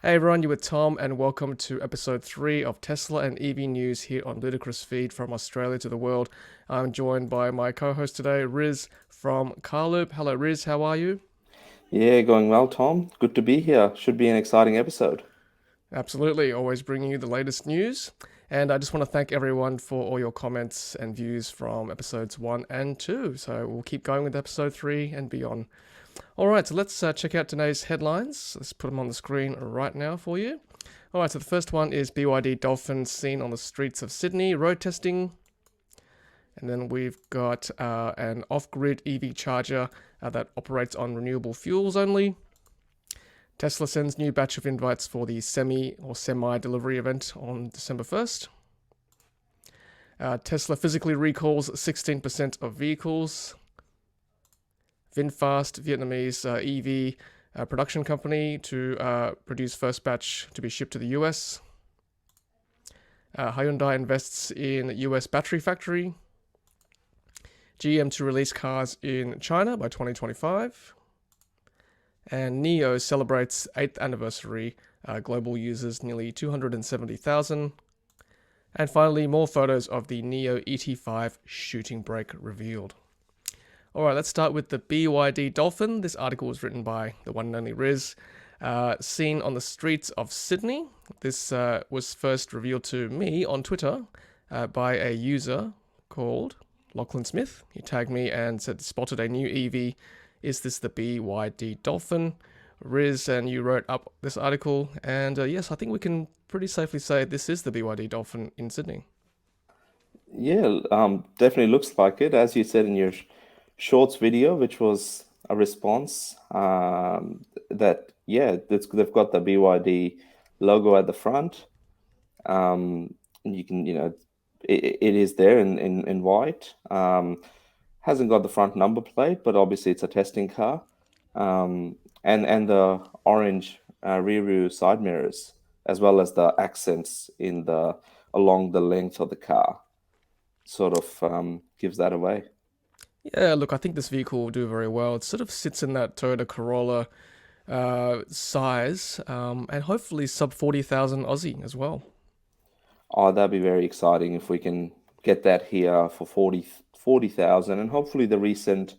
Hey everyone, you with Tom, and welcome to episode 3 of Tesla and EV news here on Ludicrous feed from Australia to the world. I'm joined by my co-host today, Riz from Carloop. Hello Riz, how are you? Yeah, going well, Tom. Good to be here. Should be an exciting episode. Absolutely, always bringing you the latest news. And I just want to thank everyone for all your comments and views from episodes 1 and 2. So we'll keep going with episode 3 and beyond. All right, so let's check out today's headlines. Let's put them on the screen right now for you. All right, so the first one is BYD Dolphin seen on the streets of Sydney, road testing. And then we've got an off grid EV charger that operates on renewable fuels only. Tesla sends new batch of invites for the semi delivery event on December 1st. Tesla physically recalls 16% of vehicles. Vinfast, Vietnamese EV production company, to produce first batch to be shipped to the US. Hyundai invests in US battery factory. GM to release cars in China by 2025. And Nio celebrates 8th anniversary, global users nearly 270,000. And finally, more photos of the Nio ET5 shooting brake revealed. All right, let's start with the BYD Dolphin. This article was written by the one and only Riz. Seen on the streets of Sydney. This was first revealed to me on Twitter by a user called Lachlan Smith. He tagged me and said, spotted a new EV. Is this the BYD Dolphin? Riz and you wrote up this article, and yes, I think we can pretty safely say this is the BYD Dolphin in Sydney. Yeah, definitely looks like it, as you said in your shorts video, which was a response that yeah, they've got the BYD logo at the front. And you can, it is there in white. Hasn't got the front number plate, but obviously it's a testing car. And the orange rear view side mirrors, as well as the accents in the along the length of the car, sort of gives that away. Yeah, look, I think this vehicle will do very well. It sort of sits in that Toyota Corolla size, and hopefully sub 40,000 Aussie as well. Oh, that'd be very exciting if we can get that here for 40,000. And hopefully the recent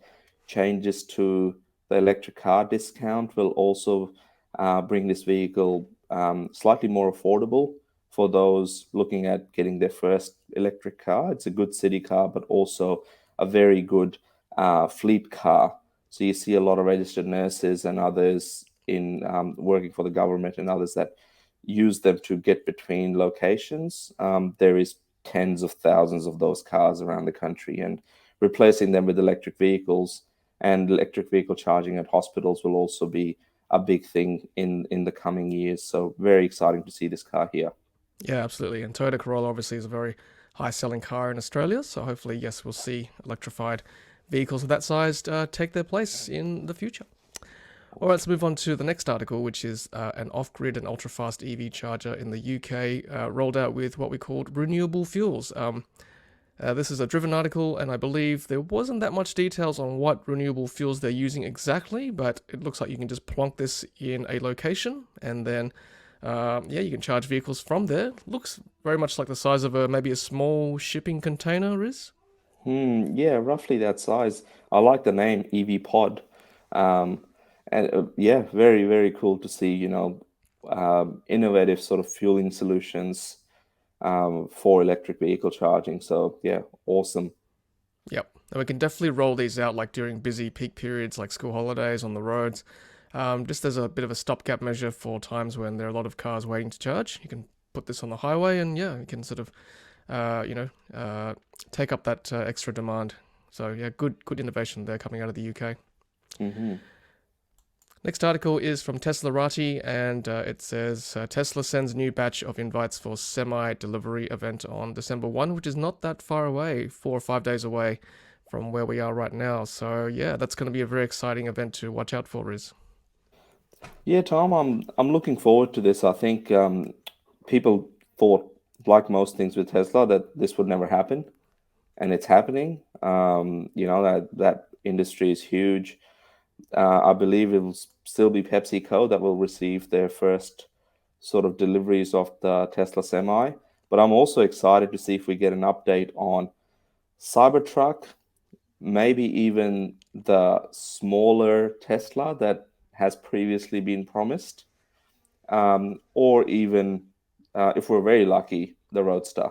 changes to the electric car discount will also bring this vehicle slightly more affordable for those looking at getting their first electric car. It's a good city car, but also a very good fleet car. So you see a lot of registered nurses and others in working for the government and others that use them to get between locations. There is tens of thousands of those cars around the country, and replacing them with electric vehicles and electric vehicle charging at hospitals will also be a big thing in the coming years. So very exciting to see this car here. Yeah, absolutely. And Toyota Corolla obviously is a very high selling car in Australia. So hopefully, yes, we'll see electrified vehicles of that size take their place in the future. All right, let's move on to the next article, which is an off grid and ultra fast EV charger in the UK rolled out with what we called renewable fuels. This is a driven article, and I believe there wasn't that much details on what renewable fuels they're using exactly, but it looks like you can just plonk this in a location, and then yeah, you can charge vehicles from there. Looks very much like the size of maybe a small shipping container is. Yeah, roughly that size. I like the name EV Pod. Um, and yeah, very, very cool to see, innovative sort of fueling solutions for electric vehicle charging. So yeah, awesome. Yep, and we can definitely roll these out like during busy peak periods, like school holidays on the roads. Just as a bit of a stopgap measure for times when there are a lot of cars waiting to charge. You can put this on the highway, and yeah, you can sort of take up that extra demand. So yeah, good innovation there coming out of the UK. Hmm. Next article is from Teslarati, and it says Tesla sends new batch of invites for semi-delivery event on December 1, which is not that far away, 4 or 5 days away from where we are right now. So yeah, that's going to be a very exciting event to watch out for, Riz. Yeah, Tom, I'm looking forward to this. I think people thought, like most things with Tesla, that this would never happen, and it's happening. That industry is huge. I believe it will still be PepsiCo that will receive their first. sort of deliveries of the Tesla Semi. But I'm also excited to see if we get an update on Cybertruck, maybe even the smaller Tesla that has previously been promised, or even, if we're very lucky, the Roadster.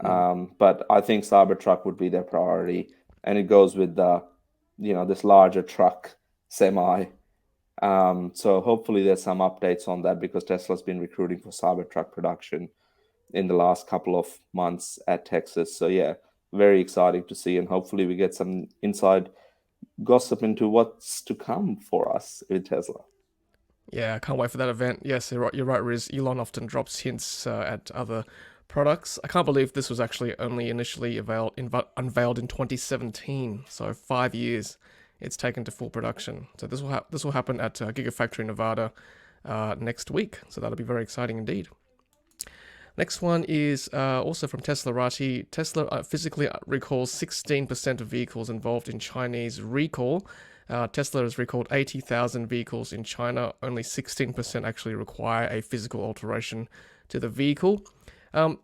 But I think Cybertruck would be their priority, and it goes with this larger truck Semi. So hopefully there's some updates on that because Tesla's been recruiting for Cybertruck production in the last couple of months at Texas. So yeah, very exciting to see, and hopefully we get some inside gossip into what's to come for us with Tesla. Yeah, I can't wait for that event. Yes, you're right, Riz. Elon often drops hints at other products. I can't believe this was actually only initially unveiled in 2017, so 5 years it's taken to full production. So this will happen at Gigafactory Nevada next week. So that'll be very exciting indeed. Next one is also from Tesla Rati. Tesla physically recalls 16% of vehicles involved in Chinese recall. Tesla has recalled 80,000 vehicles in China. Only 16% actually require a physical alteration to the vehicle.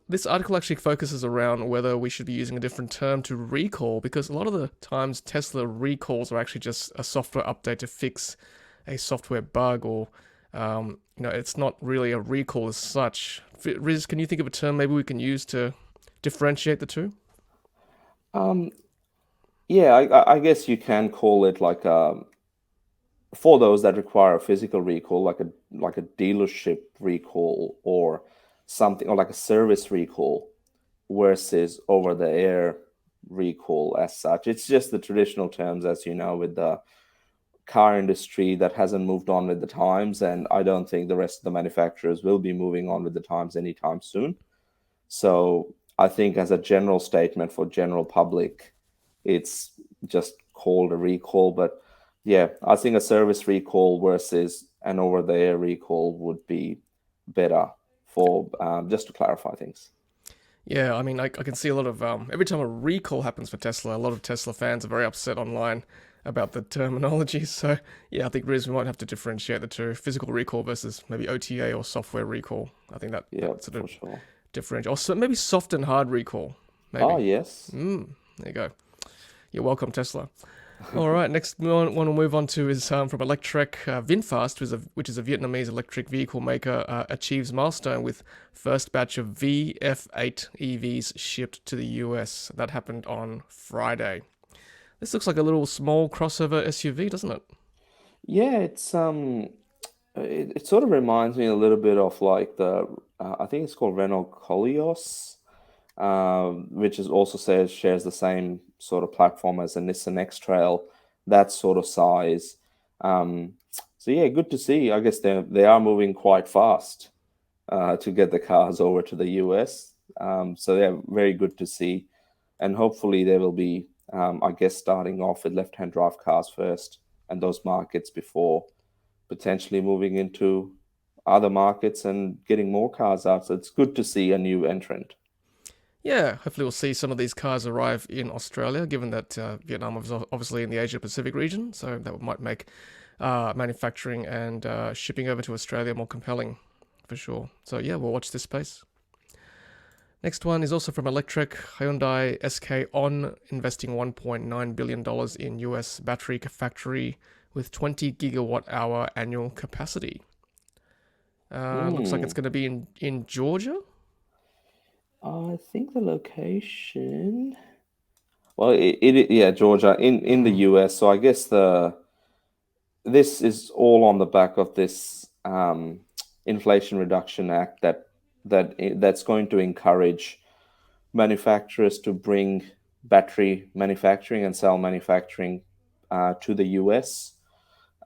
This article actually focuses around whether we should be using a different term to recall, because a lot of the times Tesla recalls are actually just a software update to fix a software bug, or it's not really a recall as such. Riz, can you think of a term maybe we can use to differentiate the two? Yeah, I guess you can call it like for those that require a physical recall, like a dealership recall or something, or like a service recall versus over the air recall as such. It's just the traditional terms, as you know, with the car industry that hasn't moved on with the times, and I don't think the rest of the manufacturers will be moving on with the times anytime soon. So I think as a general statement for general public, it's just called a recall. But yeah, I think a service recall versus an over-the-air recall would be better for just to clarify things. Yeah, I mean, I can see a lot of every time a recall happens for Tesla, a lot of Tesla fans are very upset online about the terminology. So yeah, I think Riz, we might have to differentiate the two: physical recall versus maybe OTA or software recall. I think Yeah, that sort for of sure. differentiate, or so maybe soft and hard recall. Oh, Maybe. yes. There you go. You're welcome, Tesla. All right, next one we'll move on to is from Electric Vinfast, which is a Vietnamese electric vehicle maker, achieves milestone with first batch of VF8 EVs shipped to the US. That happened on Friday. This looks like a little small crossover SUV, doesn't it? Yeah, it sort of reminds me a little bit of like the I think it's called Renault Koleos, which is also says shares the same sort of platform as a Nissan X-Trail, that sort of size. Um, so yeah, good to see. I guess they are moving quite fast to get the cars over to the US. So yeah, very good to see, and hopefully they will be, I guess, starting off with left-hand drive cars first and those markets before potentially moving into other markets and getting more cars out. So it's good to see a new entrant. Yeah, hopefully we'll see some of these cars arrive in Australia, given that Vietnam is obviously in the Asia Pacific region, so that might make manufacturing and shipping over to Australia more compelling, for sure. So yeah, we'll watch this space. Next one is also from Electric. Hyundai SK On investing $1.9 billion in US battery factory with 20 gigawatt hour annual capacity. Looks like it's Hmm. going to be in Georgia. I think the location. Well, yeah, Georgia in the US. So I guess the this is all on the back of this Inflation Reduction Act that's going to encourage manufacturers to bring battery manufacturing and cell manufacturing to the US.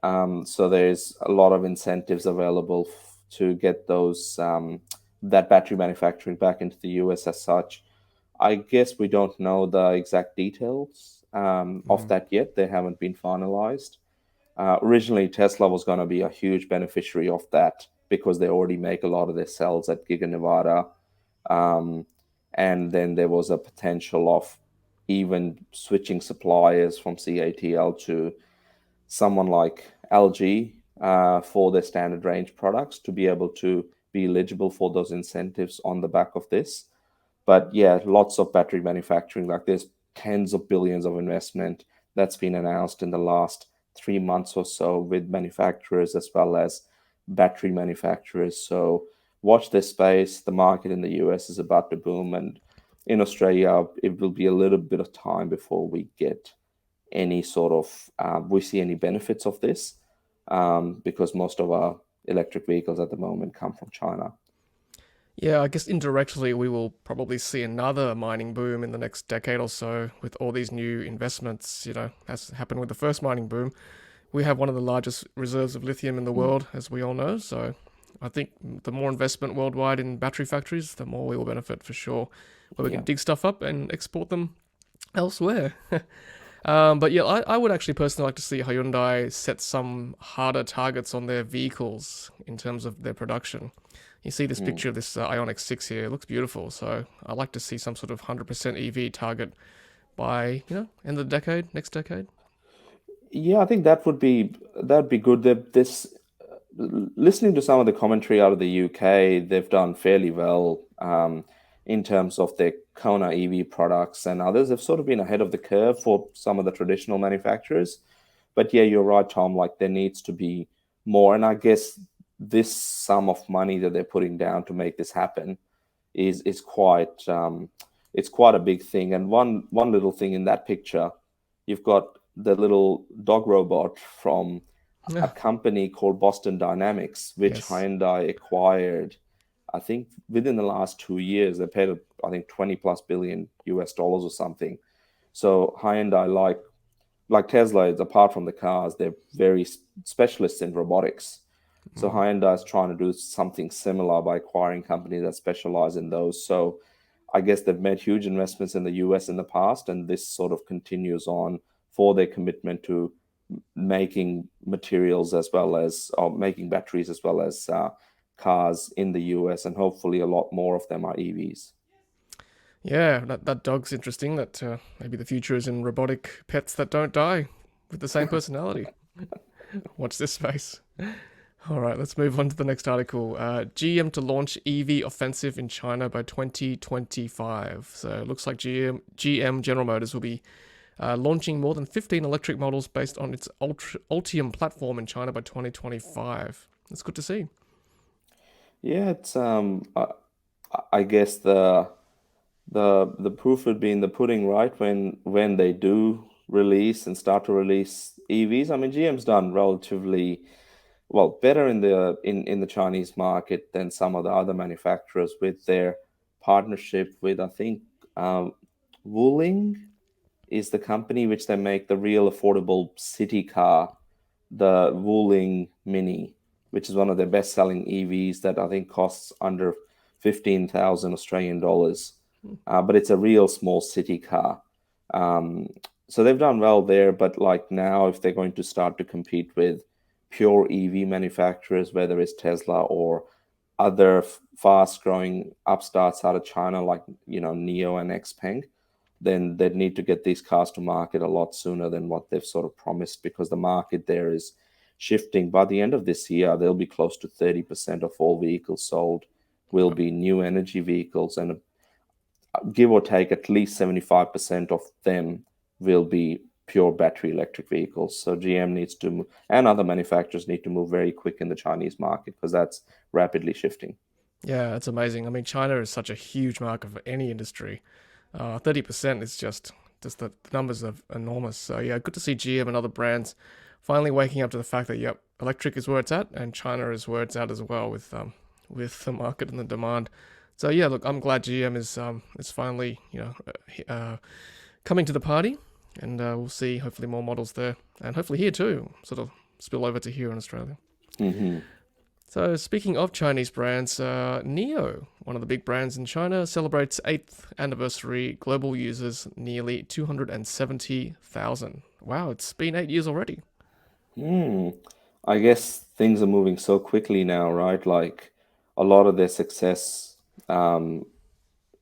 So there's a lot of incentives available to get those that battery manufacturing back into the US as such. I guess we don't know the exact details of that yet. They haven't been finalized. Originally, Tesla was going to be a huge beneficiary of that because they already make a lot of their cells at Giga Nevada. Um, and then there was a potential of even switching suppliers from CATL to someone like LG for their standard range products to be able to be eligible for those incentives on the back of this. But yeah, lots of battery manufacturing, like there's tens of billions of investment that's been announced in the last 3 months or so with manufacturers as well as battery manufacturers. So watch this space. The market in the US is about to boom, and in Australia, it will be a little bit of time before we get any sort of we see any benefits of this, because most of our electric vehicles at the moment come from China. Yeah, I guess indirectly we will probably see another mining boom in the next decade or so with all these new investments, as happened with the first mining boom. We have one of the largest reserves of lithium in the Mm. world, as we all know. So I think the more investment worldwide in battery factories, the more we will benefit for sure. Where we can Yeah. dig stuff up and export them elsewhere. But yeah, I would actually personally like to see Hyundai set some harder targets on their vehicles in terms of their production. You see this Mm. picture of this Ioniq 6 here. It looks beautiful. So I'd like to see some sort of 100% EV target by, end of the decade, next decade. Yeah, I think that'd be good. This listening to some of the commentary out of the UK, they've done fairly well in terms of their Kona EV products, and others have sort of been ahead of the curve for some of the traditional manufacturers. But yeah, you're right, Tom. Like there needs to be more, and I guess this sum of money that they're putting down to make this happen is quite it's quite a big thing. And one little thing in that picture, you've got the little dog robot from a company called Boston Dynamics, which Yes. Hyundai acquired. I think within the last 2 years, they paid, I think, 20 plus billion US dollars or something. So Hyundai, like Tesla, is apart from the cars, they're very specialists in robotics. So Mm. Hyundai is trying to do something similar by acquiring companies that specialize in those. So I guess they've made huge investments in the US in the past, and this sort of continues on for their commitment to making materials as well as or making batteries as well as cars in the US, and hopefully a lot more of them are EVs. Yeah, that dog's interesting. That maybe the future is in robotic pets that don't die with the same personality. Watch this space. All right, let's move on to the next article. GM to launch EV offensive in China by 2025. So it looks like GM General Motors will be launching more than 15 electric models based on its Ultium platform in China by 2025. That's good to see. Yeah, it's I guess the proof would be in the pudding, right? When they do release and start to release EVs. I mean, GM's done relatively well, better in the Chinese market than some of the other manufacturers with their partnership with, I think, Wuling is the company which they make the real affordable city car, the Wuling Mini, which is one of their best-selling EVs that I think costs under 15,000 Australian dollars. But it's a real small city car. Um, so they've done well there, but like now, if they're going to start to compete with pure EV manufacturers, whether it's Tesla or other fast-growing upstarts out of China, like Nio and Xpeng, then they'd need to get these cars to market a lot sooner than what they've sort of promised, because the market there is shifting. By the end of this year, there'll be close to 30% of all vehicles sold will be new energy vehicles, and give or take at least 75% of them will be pure battery electric vehicles. So GM needs to, and other manufacturers need to move very quick in the Chinese market because that's rapidly shifting. Yeah, it's amazing. I mean, China is such a huge market for any industry. 30% is just the numbers are enormous. So yeah, good to see GM and other brands finally waking up to the fact that yep, electric is where it's at, and China is where it's at as well with the market and the demand. So yeah, look, I'm glad GM is finally coming to the party, and we'll see hopefully more models there, and hopefully here too, sort of spill over to here in Australia. Hmm. So speaking of Chinese brands, Nio, one of the big brands in China, celebrates 8th anniversary. Global users nearly 270,000. Wow, it's been 8 years already. Hmm. I guess things are moving so quickly now, right? Like a lot of their success, um,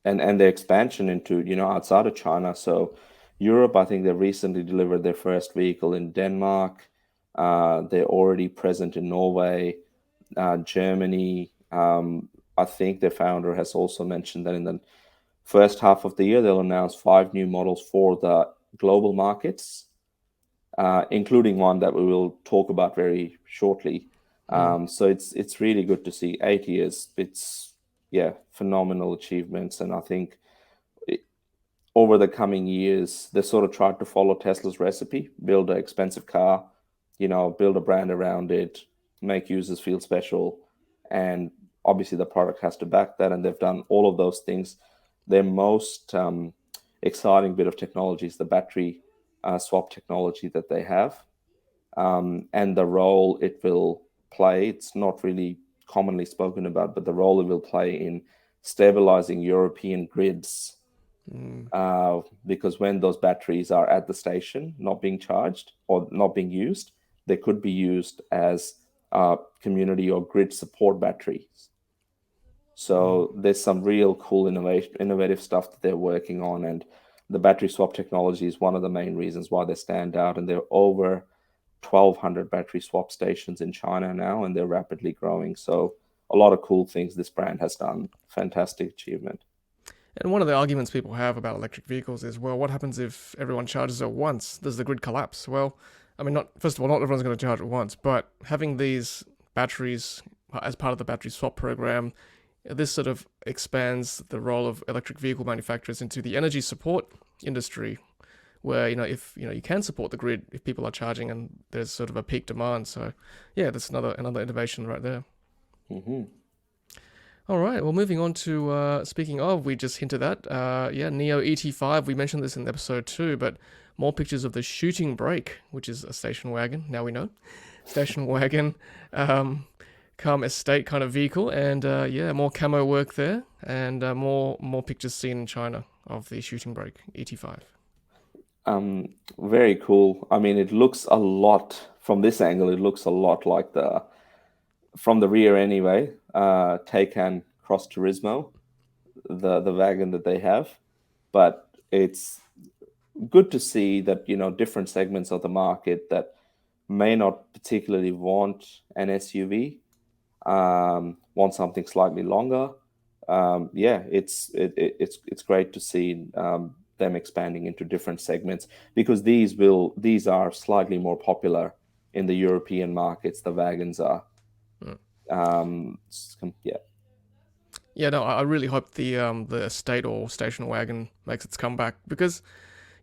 and their expansion into outside of China. So Europe, I think they recently delivered their first vehicle in Denmark. They're already present in Norway, Germany. I think their founder has also mentioned that in the first half of the year, they'll announce 5 new models for the global markets, including one that we will talk about very shortly. So it's really good to see 8 years. It's phenomenal achievements, and I think over the coming years they sort of tried to follow Tesla's recipe: build an expensive car, build a brand around it, make users feel special, and obviously the product has to back that. And they've done all of those things. Their most exciting bit of technology is the battery swap technology that they have, and the role it will play. It's not really commonly spoken about, but the role it will play in stabilizing European grids. Because when those batteries are at the station, not being charged or not being used, they could be used as community or grid support batteries. So there's some real cool innovative stuff that they're working on, and the battery swap technology is one of the main reasons why they stand out. And there are over 1,200 battery swap stations in China now, and they're rapidly growing. So a lot of cool things this brand has done. Fantastic achievement. And one of the arguments people have about electric vehicles is, well, what happens if everyone charges at once? Does the grid collapse? Well, I mean, first of all, not everyone's going to charge at once, but having these batteries as part of the battery swap program, this sort of expands the role of electric vehicle manufacturers into the energy support industry, where, if, you can support the grid if people are charging and there's sort of a peak demand. So, yeah, that's another innovation right there. Mm-hmm. All right, well, moving on to, speaking of, we just hinted at, Nio ET5, we mentioned this in episode 2, but more pictures of the Shooting Brake, which is a station wagon, now we know. Station wagon, come estate kind of vehicle, and more camo work there, and more pictures seen in China of the Shooting Brake ET5. Very cool. I mean, it looks a lot, from this angle, it looks a lot like from the rear anyway, Taycan Cross Turismo, the wagon that they have. But it's good to see that, different segments of the market that may not particularly want an SUV, want something slightly longer. It's great to see them expanding into different segments, because these are slightly more popular in the European markets. The wagons are. I really hope the estate or station wagon makes its comeback, because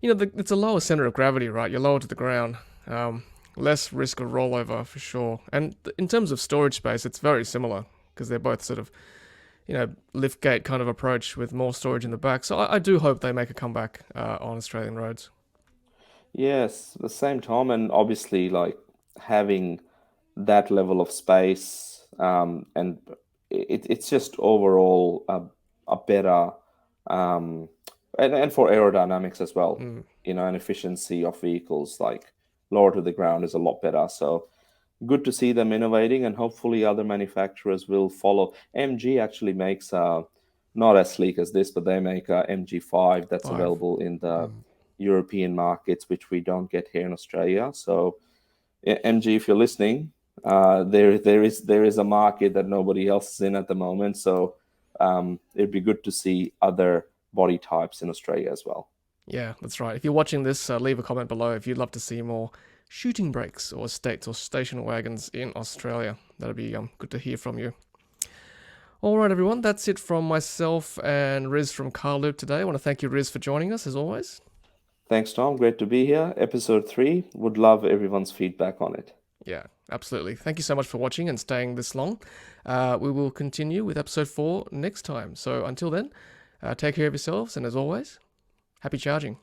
it's a lower center of gravity, right? You're lower to the ground, less risk of rollover for sure. And in terms of storage space, it's very similar, because they're both sort of lift gate kind of approach with more storage in the back. So I do hope they make a comeback on Australian roads. Yes, at the same time, and obviously, like, having that level of space, and it's just overall a better, and for aerodynamics as well, and efficiency of vehicles, like lower to the ground is a lot better. So good to see them innovating, and hopefully other manufacturers will follow. MG actually makes not as sleek as this, but they make a MG5 that's available in the European markets, which we don't get here in Australia. So MG, if you're listening, there is a market that nobody else is in at the moment. So it'd be good to see other body types in Australia as well. Yeah, that's right. If you're watching this, leave a comment below if you'd love to see more shooting brakes or estates or station wagons in Australia. That'd be good to hear from you. All right, everyone, that's it from myself and Riz from Carloop today. I want to thank you, Riz, for joining us as always. Thanks, Tom. Great to be here. Episode 3. Would love everyone's feedback on it. Yeah, absolutely. Thank you so much for watching and staying this long. We will continue with episode 4 next time. So until then, take care of yourselves, and as always, happy charging.